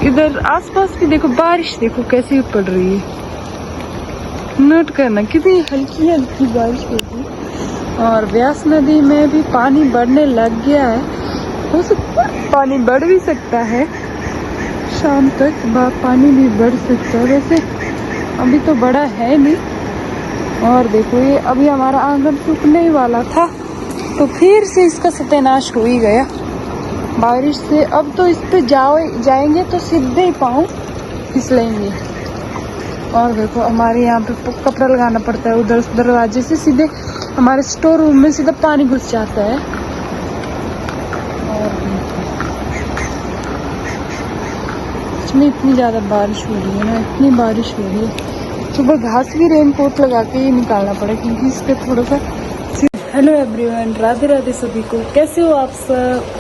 इधर आसपास भी देखो बारिश, देखो कैसी पड़ रही है। नोट करना कितनी हल्की हल्की बारिश होती है। और व्यास नदी में भी पानी बढ़ने लग गया है। हो सकता है पानी बढ़ भी सकता है, शाम तक पानी भी बढ़ सकता है। वैसे अभी तो बड़ा है नहीं। और देखो ये अभी हमारा आंगन सूखने ही वाला था, तो फिर से इसका सत्यानाश हो ही गया बारिश से। अब तो इस पे जाएंगे तो सीधे ही पाँव फिसलेंगे। और देखो हमारे यहाँ पे कपड़ा लगाना पड़ता है, उधर दरवाजे से सीधे हमारे स्टोर रूम में सीधा पानी घुस जाता है। और इसमें इतनी ज़्यादा बारिश हो रही है ना, इतनी बारिश हो रही है। सुबह घास भी रेनकोट लगा के ही निकालना पड़ा, क्योंकि इस पर थोड़ा सा। हेलो एवरीवन, राधे राधे सभी को। कैसे हो आप सब?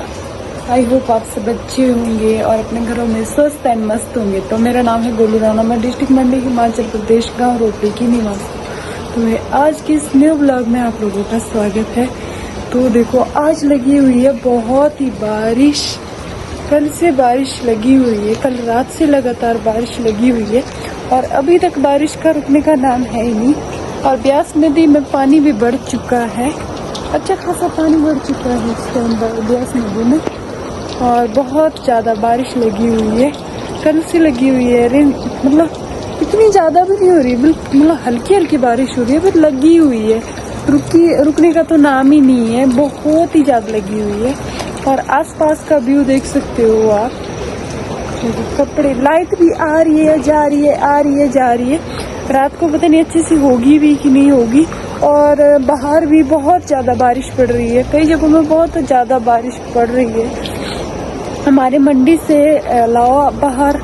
आई होप आप सब अच्छे होंगे और अपने घरों में स्वस्थ एंड मस्त होंगे। तो मेरा नाम है गोलू राणा, मैं डिस्ट्रिक्ट मंडी हिमाचल प्रदेश गांव रोपड़ी की निवासी। तो मैं आज के इस न्यू ब्लॉग में आप लोगों का स्वागत है। तो देखो आज लगी हुई है बहुत ही बारिश। कल से बारिश लगी हुई है, कल रात से लगातार बारिश लगी हुई है और अभी तक बारिश का रुकने का नाम है ही नहीं। और ब्यास नदी में पानी भी बढ़ चुका है, अच्छा खासा पानी बढ़ चुका है इस टाइम ब्यास नदी में। और बहुत ज़्यादा बारिश लगी हुई है, कल से लगी हुई है। मतलब इतनी ज़्यादा भी नहीं हो रही, बिल्कुल मतलब हल्की हल्की बारिश हो रही है, पर लगी हुई है। रुकने का तो नाम ही नहीं है, बहुत ही ज़्यादा लगी हुई है। और आसपास का व्यू देख सकते हो आप। कपड़े, लाइट भी आ रही है जा रही है, आ रही है जा रही है। रात को पता नहीं अच्छे से होगी भी कि नहीं होगी। और बाहर भी बहुत ज़्यादा बारिश पड़ रही है, कई जगहों में बहुत ज़्यादा बारिश पड़ रही है। हमारे मंडी से अलावा बाहर,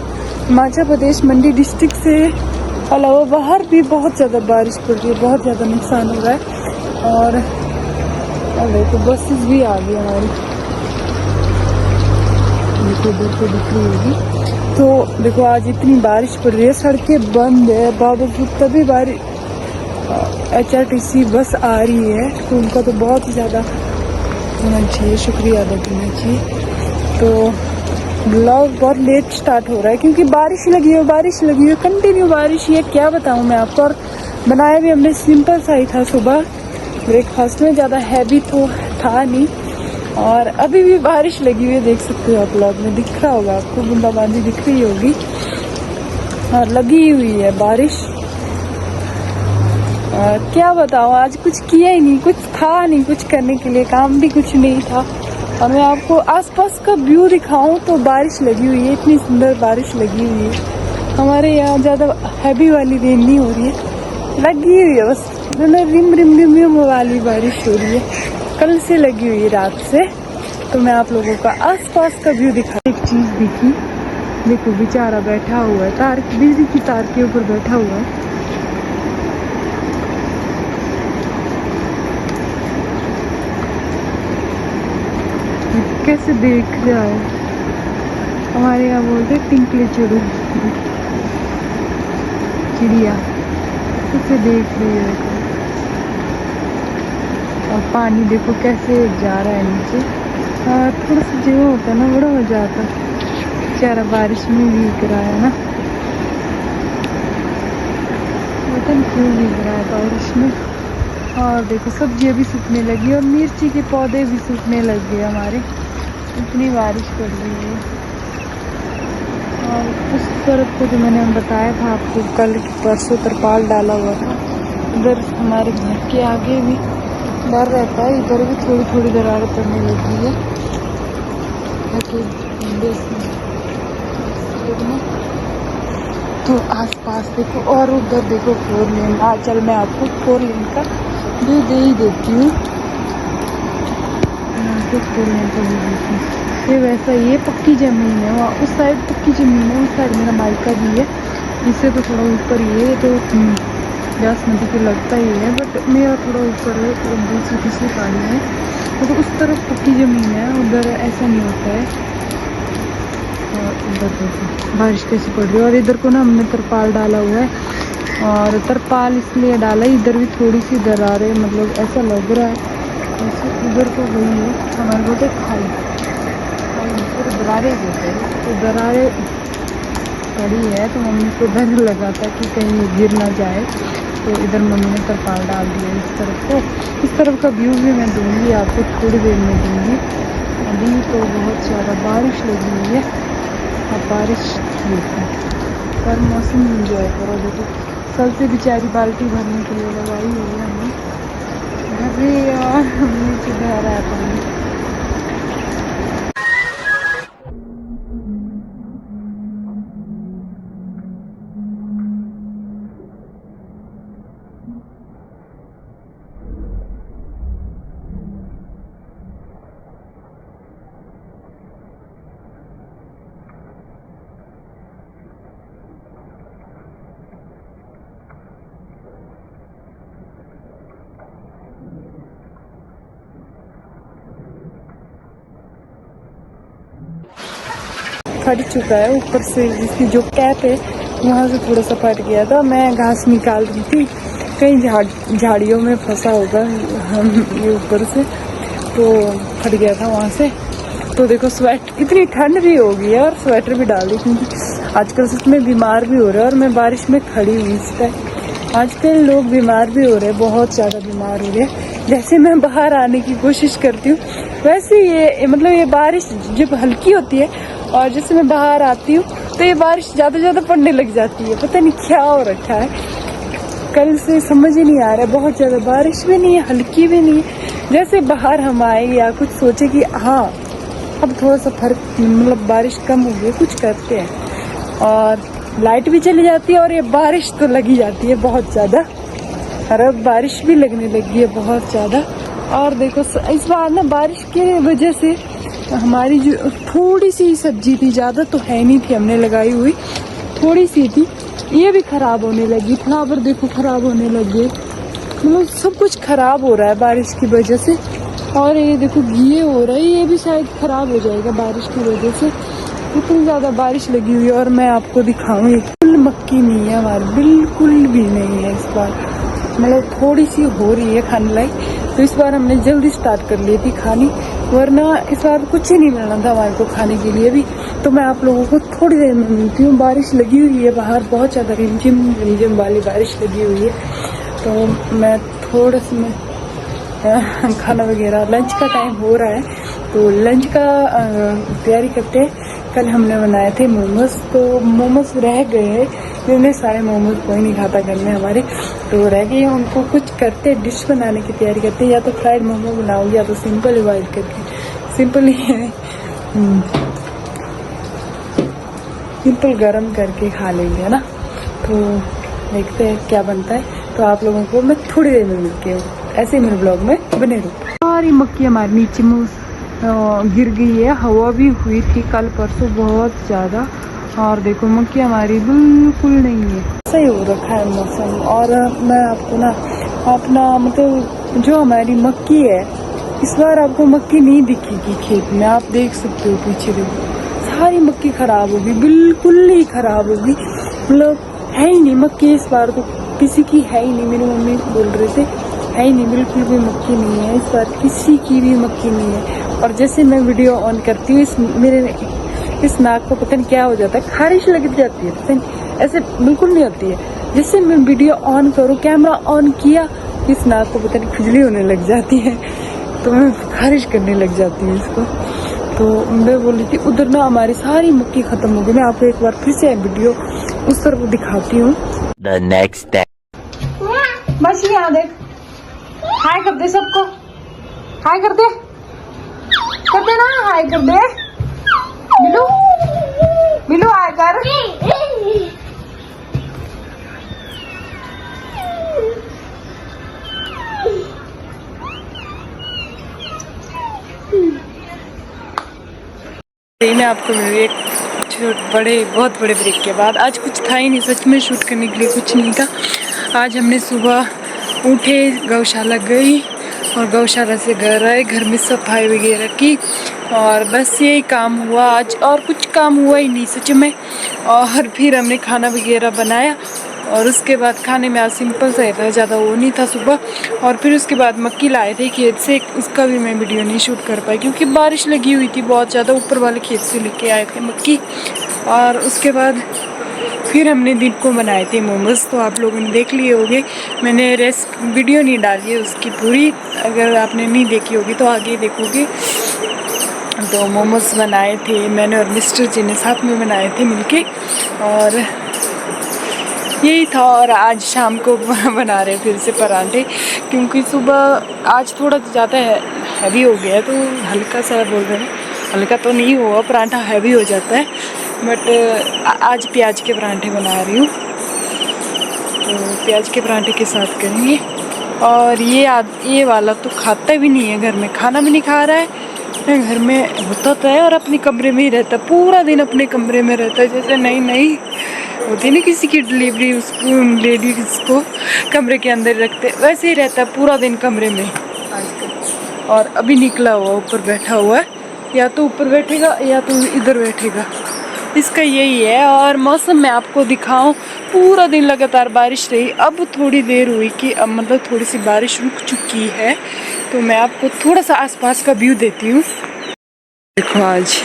हिमाचल प्रदेश मंडी डिस्ट्रिक्ट से अलावा बाहर भी बहुत ज़्यादा बारिश पड़ रही है, बहुत ज़्यादा नुकसान हो रहा है। और देखो बसेस भी आ गई हमारी, देखो दूर को दिख रही होगी। तो देखो आज इतनी बारिश पड़ रही है, सड़कें बंद है, बावजूद तभी बारिश HRTC बस आ रही है, तो उनका तो बहुत ही ज़्यादा होना चाहिए, शुक्रिया अदा करना चाहिए। तो ब्लॉग बहुत लेट स्टार्ट हो रहा है क्योंकि बारिश लगी है कंटिन्यू बारिश है, क्या बताऊं मैं आपको। और बनाया भी हमने सिंपल सा ही था सुबह ब्रेकफास्ट में, ज़्यादा हैवी तो था नहीं। और अभी भी बारिश लगी हुई है, देख सकते हो आप, ब्लॉग में दिख रहा होगा आपको, बूंदाबांदी दिख रही होगी और लगी हुई है बारिश। और क्या बताऊं, आज कुछ किया ही नहीं, कुछ था नहीं कुछ करने के लिए, काम भी कुछ नहीं था। और मैं आपको आसपास का व्यू दिखाऊं तो बारिश लगी हुई है, इतनी सुंदर बारिश लगी हुई है। हमारे यहाँ ज़्यादा हैवी वाली रेन नहीं हो रही है, लगी हुई है बस रिम रिम रिम रिम वाली बारिश हो रही है, कल से लगी हुई है रात से। तो मैं आप लोगों का आसपास का व्यू दिखा। एक चीज़ दिखी, देखो बेचारा बैठा हुआ है, बिजली की तार के ऊपर बैठा हुआ है। कैसे देख रहा है, हमारे यहाँ बोलते टिंकले चिड़िया, कैसे देख रही है। और पानी देखो कैसे जा रहा है नीचे। और थोड़ा सा जो होता है ना, बड़ा मजा आता है। बेचारा बारिश में भीग रहा है ना, पता नहीं क्यों भीग रहा है बारिश में। और देखो सब्जियाँ भी सूखने लगी और मिर्ची के पौधे भी सूखने लग गए हमारे, इतनी बारिश पड़ रही है। और उस तरफ को जो मैंने बताया था आपको, कल परसों तरपाल डाला हुआ था, इधर हमारे घर के आगे भी डर रहता है, इधर भी थोड़ी थोड़ी दरारें पड़ने लगी है। तो आसपास देखो, और उधर देखो 4 लेन। चल मैं आपको 4 लेन का व्यू दे ही देती हूँ। ये वैसा, ये पक्की ज़मीन है, वहाँ उस साइड पक्की ज़मीन है, उस साइड मेरा मायका भी है, इससे तो थोड़ा ऊपर ही है। तो ब्यास नदी को लगता ही है, बट मेरा थोड़ा ऊपर है, तो दूसरी तीसरी पहाड़ी है, तो उस तरफ पक्की ज़मीन है, उधर ऐसा नहीं होता है। और इधर देखो बारिश कैसी पड़ रही है। और इधर को ना हमने तरपाल डाला हुआ है, और तरपाल इसलिए डाला, इधर भी थोड़ी सी दरारें, मतलब ऐसा लग रहा है जैसे उधर को गई है, हमारे बोलते खाई दरारें होते हैं, तो दरारें पड़ी है तो मम्मी को डर लगा था कि कहीं ये गिर ना जाए, तो इधर मम्मी ने तरपाल डाल दिया इस तरफ को। इस तरफ का व्यू भी मैं दूंगी आपको थोड़ी देर में दूंगी। अभी तो बहुत ज़्यादा बारिश लगी हुई है, अब बारिश देखो पर मौसम इंजॉय करो। देखो कल से बेचारी बाल्टी भरने के लिए लगाई हुई है हमने, अरे यार नीचे बह रहा है पानी। फट चुका है ऊपर से, जिसकी जो कैप है वहाँ से थोड़ा सा फट गया था। मैं घास निकाल रही थी, कहीं झाड़ियों में फंसा होगा ये ऊपर से, तो फट गया था वहाँ से। तो देखो इतनी ठंड भी हो गई है और स्वेटर भी डाल दी, क्योंकि आजकल सच में बीमार भी हो रहे हैं। और मैं बारिश में खड़ी हुई इस टाइम, आजकल लोग बीमार भी हो रहे हैं, बहुत ज़्यादा बीमार हो रहे हैं। जैसे मैं बाहर आने की कोशिश करती हूँ वैसे ये मतलब ये बारिश जब हल्की होती है और जैसे मैं बाहर आती हूँ तो ये बारिश ज़्यादा पड़ने लग जाती है। पता नहीं क्या हो रखा है, कल से समझ ही नहीं आ रहा है। बहुत ज़्यादा बारिश भी नहीं है, हल्की भी नहीं है। जैसे बाहर हम आए या कुछ सोचे कि हाँ अब थोड़ा सा फर्क, मतलब बारिश कम हो गई, कुछ करते हैं, और लाइट भी चली जाती है और ये बारिश तो लगी जाती है बहुत ज़्यादा। और अब बारिश भी लगने लगी है बहुत ज़्यादा। और देखो इस बार ना बारिश की वजह से हमारी जो थोड़ी सी सब्जी थी, ज़्यादा तो है नहीं थी हमने लगाई हुई, थोड़ी सी थी, ये भी ख़राब होने लगी। फ्लावर देखो ख़राब होने लगे, मतलब सब कुछ ख़राब हो रहा है बारिश की वजह से। और ये देखो घिए हो रहा है, ये भी शायद ख़राब हो जाएगा बारिश की वजह से, इतनी ज़्यादा बारिश लगी हुई है। और मैं आपको दिखाऊँ, बिल्कुल मक्की नहीं है हमारी, बिल्कुल भी नहीं है इस बार, मतलब थोड़ी सी हो रही है खाने लायक। तो इस बार हमने जल्दी स्टार्ट कर ली थी खानी, वरना इस बार कुछ ही नहीं मिलना था हमारे को खाने के लिए भी। तो मैं आप लोगों को थोड़ी देर में मिलती हूँ। बारिश लगी हुई है बाहर, बहुत ज़्यादा रिमझिम वाली बारिश लगी हुई है। तो मैं थोड़ा सा मैं खाना वगैरह, लंच का टाइम हो रहा है तो लंच का तैयारी करते हैं। कल हमने बनाए थे मोमोज, तो मोमोज रह गए हैं, इतने सारे मोमोज कोई नहीं खाता घर में हमारे, तो रह गए हैं। उनको कुछ करते, डिश बनाने की तैयारी करते हैं, या तो फ्राइड मोमो बनाऊंगी या तो सिंपल अवॉइड करके सिंपल ही सिंपल गरम करके खा लेंगे, है ना। तो देखते हैं क्या बनता है। तो आप लोगों को मैं थोड़ी देर में मिलती हूँ, ऐसे ही मेरे ब्लॉग में बने रहो। सारी मक्खी हमारे नीचे गिर गई है, हवा भी हुई थी कल परसों बहुत ज़्यादा। और देखो मक्खी हमारी बिल्कुल नहीं है, सही हो रखा है मौसम। और मैं आपको ना अपना मतलब जो हमारी मक्की है, इस बार आपको मक्की नहीं दिखेगी खेत में, आप देख सकते हो पीछे देखो, सारी मक्की खराब होगी, बिल्कुल ही खराब होगी, मतलब है ही नहीं मक्की इस बार तो, किसी की है ही नहीं। मेरी मम्मी बोल रहे थे है ही नहीं, बिल्कुल भी मक्खी नहीं है इस बार, किसी की भी मक्खी नहीं है। और जैसे मैं वीडियो ऑन करती हूँ इस नाक को पता नहीं क्या हो जाता है, खारिश लग जाती है, पता नहीं ऐसे बिल्कुल नहीं होती है। जैसे मैं वीडियो ऑन करूँ, कैमरा ऑन किया, इस नाक को पता नहीं खुजली होने लग जाती है, तो मैं खारिश करने लग जाती हूँ इसको। तो मैं बोल रही थी उधर ना हमारी सारी मक्की खत्म हो गई। मैं आपको एक बार फिर से वीडियो उस तरफ दिखाती हूँ। The next day. बस यहाँ देख, हाय कर दे सबको, हाय कर दे ना, हाय कर दे मिलू, मिलू हाय कर। मैं आपको मिली एक बहुत बड़े ब्रेक के बाद। आज कुछ था ही नहीं, सच में शूट करने के लिए कुछ नहीं था। आज हमने सुबह उठे, गौशाला गई और गौशाला से घर आए, घर में सफाई वगैरह की, और बस यही काम हुआ आज, और कुछ काम हुआ ही नहीं सच में। और फिर हमने खाना वगैरह बनाया, और उसके बाद खाने में आज सिंपल सा था, ज़्यादा वो नहीं था सुबह। और फिर उसके बाद मक्की लाए थे खेत से, उसका भी मैं वीडियो नहीं शूट कर पाई क्योंकि बारिश लगी हुई थी बहुत ज़्यादा, ऊपर वाले खेत से लेके आए थे मक्की। और उसके बाद फिर हमने दिन को बनाए थे मोमोज़, तो आप लोगों ने देख लिए होंगे। मैंने वीडियो नहीं डाली है उसकी पूरी, अगर आपने नहीं देखी होगी तो आगे देखोगे। तो मोमोज़ बनाए थे मैंने और मिस्टर जी ने साथ में बनाए थे मिलके, और यही था। और आज शाम को बना रहे फिर से पराठे, क्योंकि सुबह आज थोड़ा ज़्यादा हैवी हो गया है, तो हल्का सा बोल रहे हैं, हल्का तो नहीं हुआ, पराठा हैवी हो जाता है, बट आज प्याज के पराठे बना रही हूँ, तो प्याज के पराठे के साथ करेंगे। और ये वाला तो खाता भी नहीं है, घर में खाना भी नहीं खा रहा है, घर में होता तो है और अपने कमरे में ही रहता है, पूरा दिन अपने कमरे में रहता है। जैसे नई होती है ना किसी की डिलीवरी, उसको लेडीज़ को कमरे के अंदर रखते, वैसे ही रहता है पूरा दिन कमरे में आजकल। और अभी निकला हुआ ऊपर बैठा हुआ है, या तो ऊपर बैठेगा या तो इधर बैठेगा, इसका यही है। और मौसम मैं आपको दिखाऊं, पूरा दिन लगातार बारिश रही, अब थोड़ी देर हुई कि अब मतलब थोड़ी सी बारिश रुक चुकी है, तो मैं आपको थोड़ा सा आसपास का व्यू देती हूँ। देखो आज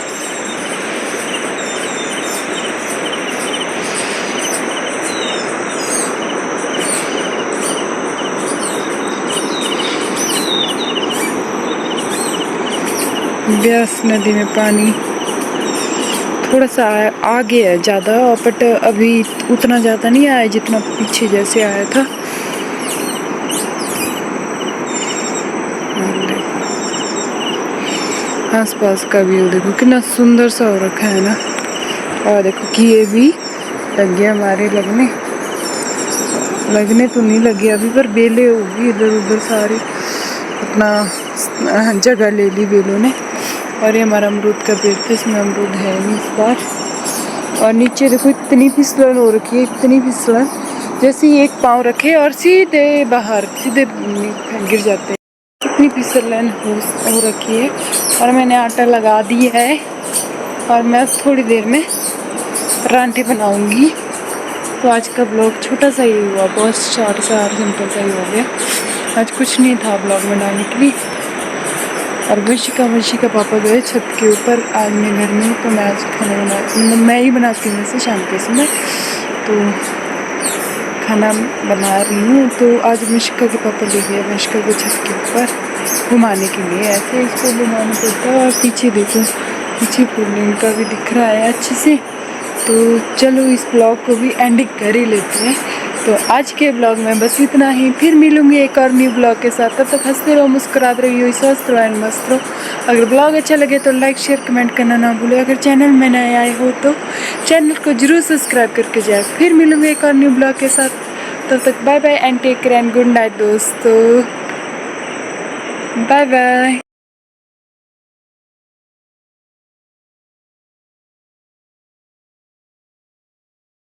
ब्यास नदी में पानी थोड़ा सा आ गया है ज़्यादा, बट अभी उतना ज़्यादा नहीं आया जितना पीछे जैसे आया था। आसपास का व्यू देखो कितना सुंदर सा हो रखा है ना। और देखो कि ये भी लग गया हमारे लगने तो नहीं लगे अभी, पर बेले होगी इधर उधर सारी, अपना जगह ले ली बेलों ने। और ये हमारा अमरूद का पेड़ था, इसमें अमरूद है नहीं इस बार। और नीचे देखो इतनी फिसलन हो रखी है, इतनी फिसलन, जैसे ही एक पाँव रखे और सीधे बाहर सीधे गिर जाते हैं, इतनी फिसलन हो रखी है। और मैंने आटा लगा दिया है, और मैं थोड़ी देर में पराठे बनाऊंगी। तो आज का ब्लॉग छोटा सा ही हुआ, बहुत शॉर्ट सा और सिंपल सा ही हो गया। आज कुछ नहीं था ब्लॉग बनाने के लिए। और वंशी का पापा गए छत के ऊपर आज मैं घर में, तो मैं आज खाना मतलब मैं ही बनाती हूँ वैसे शाम के समय, तो खाना बना रही हूँ। तो आज वंशिका के पापा ले गए वंशिका को छत के ऊपर घुमाने के लिए, ऐसे इसको घुमाना पड़ता है। और पीछे देखो, पीछे फूल का भी दिख रहा है अच्छे से। तो चलो इस ब्लॉग को भी एंडिंग कर ही लेते हैं। तो आज के ब्लॉग में बस इतना ही, फिर मिलूंगी एक और न्यू ब्लॉग के साथ। तब तक हंसते रहो, मुस्कुराते रहिए, स्वस्थ रहो एंड मस्त रहो। अगर ब्लॉग अच्छा लगे तो लाइक शेयर कमेंट करना ना भूलें। अगर चैनल में नए आए हो तो चैनल को जरूर सब्सक्राइब करके जाए। फिर मिलूंगी एक और न्यू ब्लॉग के साथ, तब तक bye bye and take care and good night दोस्तों, बाय बाय।